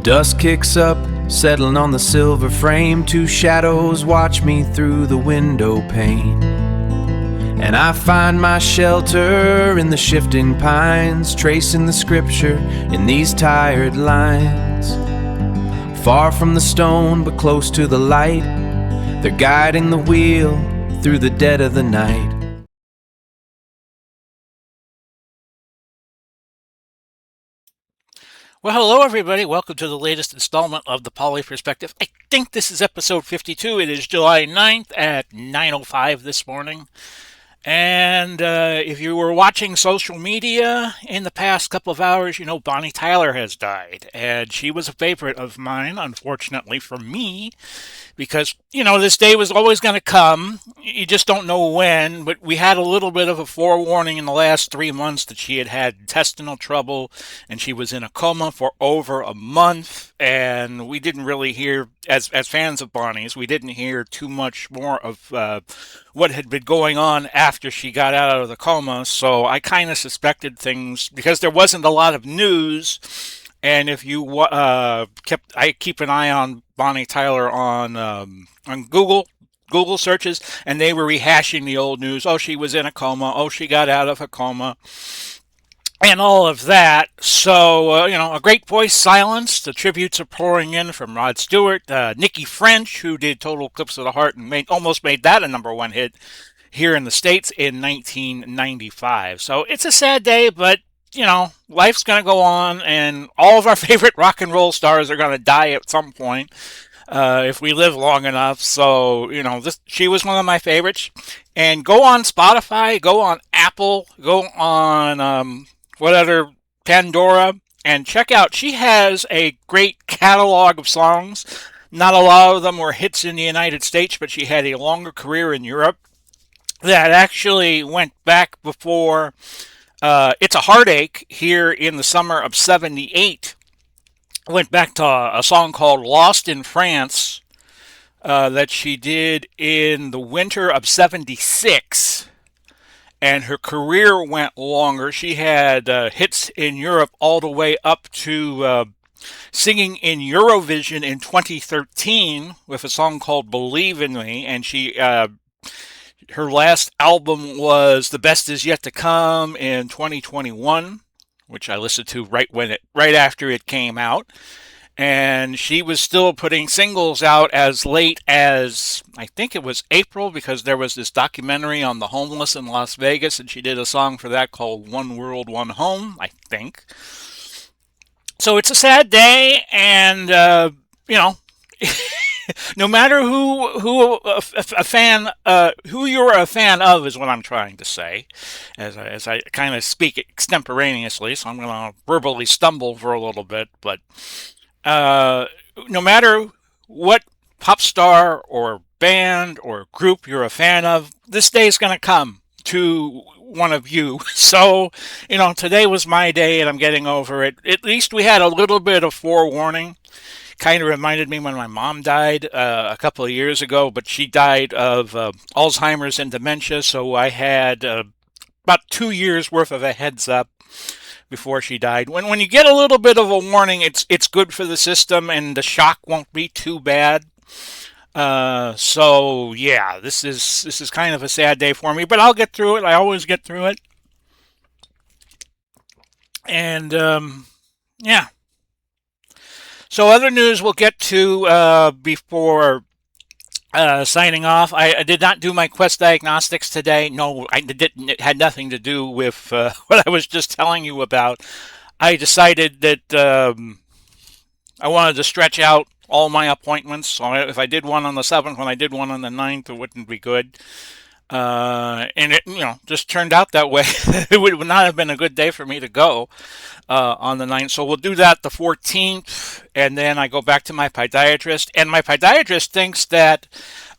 dust kicks up, settling on the silver frame. Two shadows watch me through the window pane. And I find my shelter in the shifting pines, tracing the scripture in these tired lines. Far from the stone, but close to the light, they're guiding the wheel through the dead of the night. Well, hello everybody. Welcome to the latest installment of the Pauly Perspective. I think this is episode 52. It is July 9th at 9:05 this morning. And if you were watching social media in the past couple of hours, you know Bonnie Tyler has died. And she was a favorite of mine, unfortunately for me, because, you know, this day was always going to come. You just don't know when. But we had a little bit of a forewarning in the last 3 months that she had had intestinal trouble and she was in a coma for over a month. And we didn't really hear, as fans of Bonnie's, we didn't hear too much more of what had been going on after she got out of the coma. So I kind of suspected things because there wasn't a lot of news. And if you I keep an eye on Bonnie Tyler on Google searches, and they were rehashing the old news. Oh, she was in a coma. Oh, she got out of a coma, and all of that. So you know, a great voice silenced. The tributes are pouring in from Rod Stewart, Nikki French, who did Total Eclipse of the Heart and almost made that a #1 hit here in the States in 1995. So it's a sad day, but you know, life's going to go on, and all of our favorite rock and roll stars are going to die at some point if we live long enough. So, you know, she was one of my favorites. And go on Spotify, go on Apple, go on whatever, Pandora, and check out. She has a great catalog of songs. Not a lot of them were hits in the United States, but she had a longer career in Europe that actually went back before It's a Heartache here in the summer of '78. Went back to a song called Lost in France that she did in the winter of '76. And her career went longer. She had hits in Europe all the way up to singing in Eurovision in 2013 with a song called Believe in Me. And her last album was The Best Is Yet to Come in 2021, which I listened to right after it came out. And she was still putting singles out as late as, I think it was April, because there was this documentary on the homeless in Las Vegas, and she did a song for that called One World, One Home, I think. So it's a sad day, and, you know, no matter who you're a fan of is what I'm trying to say, as I kind of speak extemporaneously, so I'm going to verbally stumble for a little bit. But no matter what pop star or band or group you're a fan of, this day is going to come to one of you. So, you know, today was my day, and I'm getting over it. At least we had a little bit of forewarning. Kind of reminded me when my mom died a couple of years ago, but she died of Alzheimer's and dementia, so I had about 2 years worth of a heads up before she died. When you get a little bit of a warning, it's good for the system, and the shock won't be too bad. So yeah, this is kind of a sad day for me, but I'll get through it. I always get through it, and yeah. So other news we'll get to before signing off. I did not do my Quest diagnostics today. No, I didn't. It had nothing to do with what I was just telling you about. I decided that I wanted to stretch out all my appointments. So if I did one on the 7th, when I did one on the 9th, it wouldn't be good. And it, you know, just turned out that way. It would not have been a good day for me to go on the 9th. So we'll do that the 14th, and then I go back to my podiatrist. And my podiatrist thinks that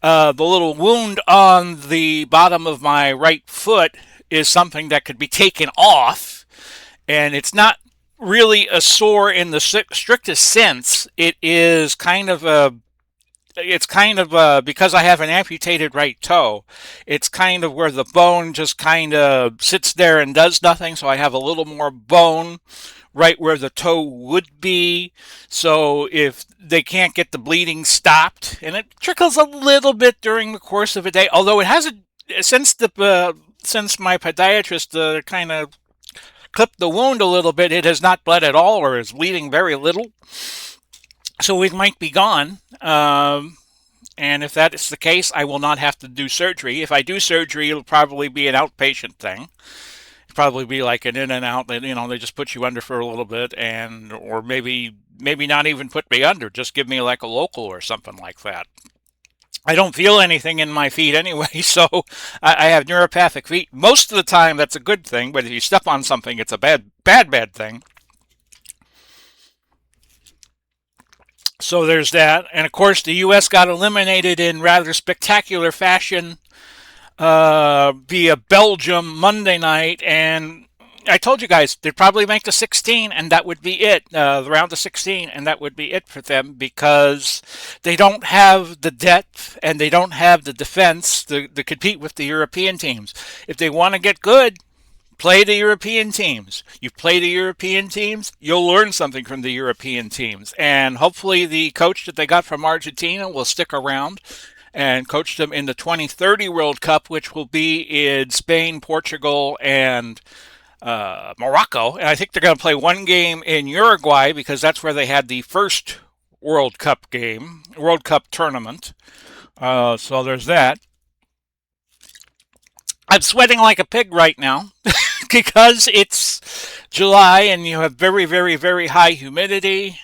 the little wound on the bottom of my right foot is something that could be taken off. And it's not really a sore in the strictest sense. It is kind of a because I have an amputated right toe, it's kind of where the bone just kind of sits there and does nothing. So I have a little more bone right where the toe would be. So if they can't get the bleeding stopped, and it trickles a little bit during the course of a day, although it hasn't since my podiatrist kind of clipped the wound a little bit, it has not bled at all or is bleeding very little. So it might be gone. And if that is the case, I will not have to do surgery. If I do surgery, it'll probably be an outpatient thing. It'll probably be like an in and out. They just put you under for a little bit, or maybe not even put me under, just give me like a local or something like that. I don't feel anything in my feet anyway, so I have neuropathic feet. Most of the time, that's a good thing, but if you step on something, it's a bad thing. So there's that. And of course, the U.S. got eliminated in rather spectacular fashion via Belgium Monday night. And I told you guys they'd probably make the 16, and that would be it. The round of 16, and that would be it for them because they don't have the depth and they don't have the defense to compete with the European teams. If they want to get good, play the European teams. You play the European teams, you'll learn something from the European teams. And hopefully the coach that they got from Argentina will stick around and coach them in the 2030 World Cup, which will be in Spain, Portugal, and Morocco. And I think they're going to play one game in Uruguay because that's where they had the first World Cup tournament. So there's that. I'm sweating like a pig right now because it's July and you have very, very, very high humidity.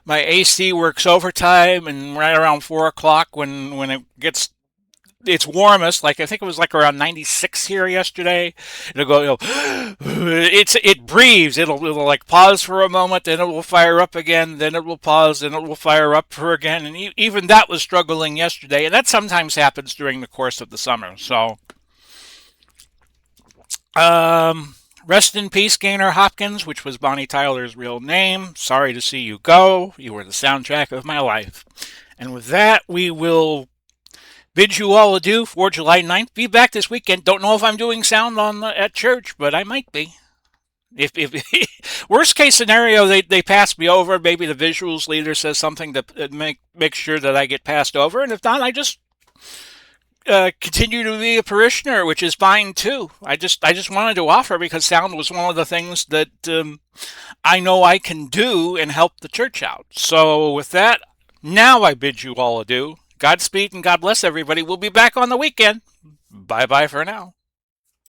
My AC works overtime, and right around 4 o'clock when it's warmest, like I think it was like around 96 here yesterday. It'll go, it breathes. It'll like pause for a moment, then it will fire up again, then it will pause, then it will fire up for again, and even that was struggling yesterday, and that sometimes happens during the course of the summer. So. Rest in peace, Gaynor Hopkins, which was Bonnie Tyler's real name. Sorry to see you go. You were the soundtrack of my life. And with that, we will bid you all adieu for July 9th. Be back this weekend. Don't know if I'm doing sound at church, but I might be. If worst case scenario, they pass me over. Maybe the visuals leader says something to make sure that I get passed over. And if not, I just continue to be a parishioner, which is fine too. I just wanted to offer because sound was one of the things that I know I can do and help the church out. So with that, now I bid you all adieu. Godspeed and God bless everybody. We'll be back on the weekend. Bye-bye for now.